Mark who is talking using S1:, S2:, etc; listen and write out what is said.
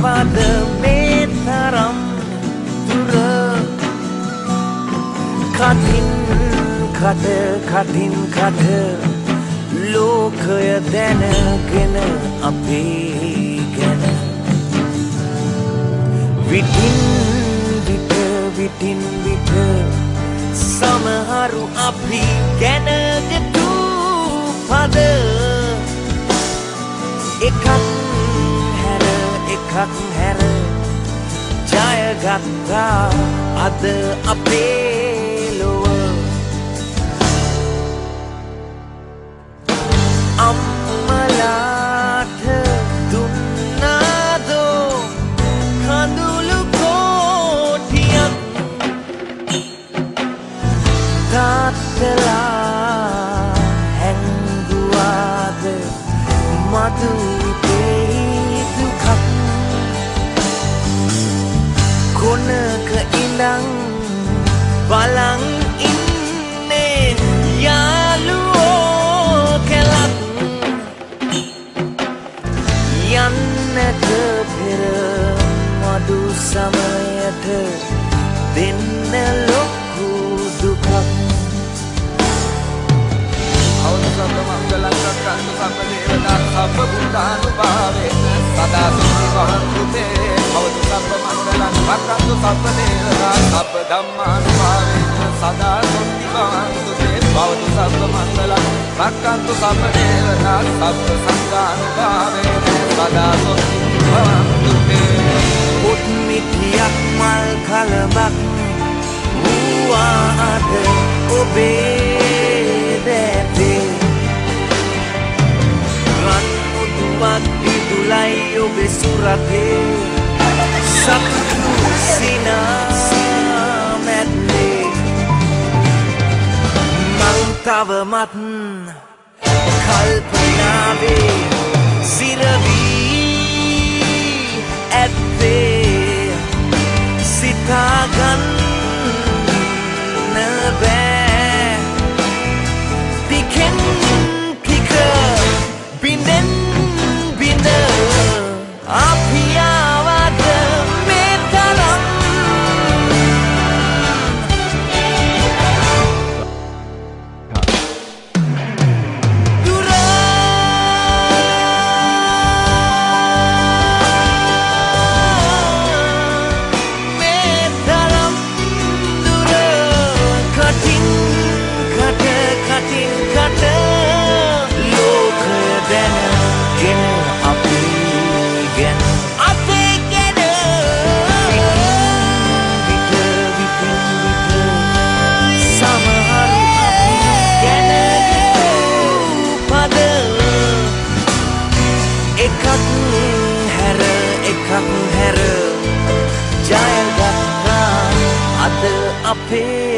S1: පියාවද මේ තරම් දුර කටින් කට ලෝකය දැනගෙන අපේ ගැන විටින් විට සමහරු අපි ගැන දෙතු පද එකක් හැර ජයගත්තා අද අපේ ලොව අම්මලාට දුන්නාදෝ කඳුළු කෝටියක් තාත්තලා හැංගුවාද මදුපේ දුකක් කොනක ඉඳන් බලන් ඉන්නේ යාළුවෝ කෙලක් යන්නට පෙර මඩු සමයට දෙන්න ලොකු දුකක්
S2: අවසත මංගලං රක්ඛන්තු සම්ම දේවතා සම්ම බුද්ධානුභාවේන සදා සුඛී භවන්තු තේ අවතු සම්ම මංගලං රක්ඛන්තු සම්ම දේවතා සම්ම ධම්මානුභාවේන සදා සුඛී භවන්තු තේ අවතු සම්ම මංගලං රක්ඛන්තු සම්ම දේවතා සම්ම සංඝානුභාවේන සදා සුඛී භවන්තු තේ
S1: පුත් මිත්‍යක් මල් කලබක් වූවාද ඔබේ දැතේ රන් මුදුවක් දිදුලයි ඔබේ සුරතේ සතුටු සිනා මැද්දේ මං තවමත් කල්පනාවේ සිරවී ඇත්තේ සිතාගන්න බෑ ටිකෙන් ටික බිඳෙන් බිඳ අපි ආවද මේ තරම් දුර මේ තරම් දුර කටින් කට ලෝකය දැනගෙන අපි ගැන අපේ ගැන විට සමහරු අපි ගැන පද එකක් හැර ජයගත්තා අද අපේ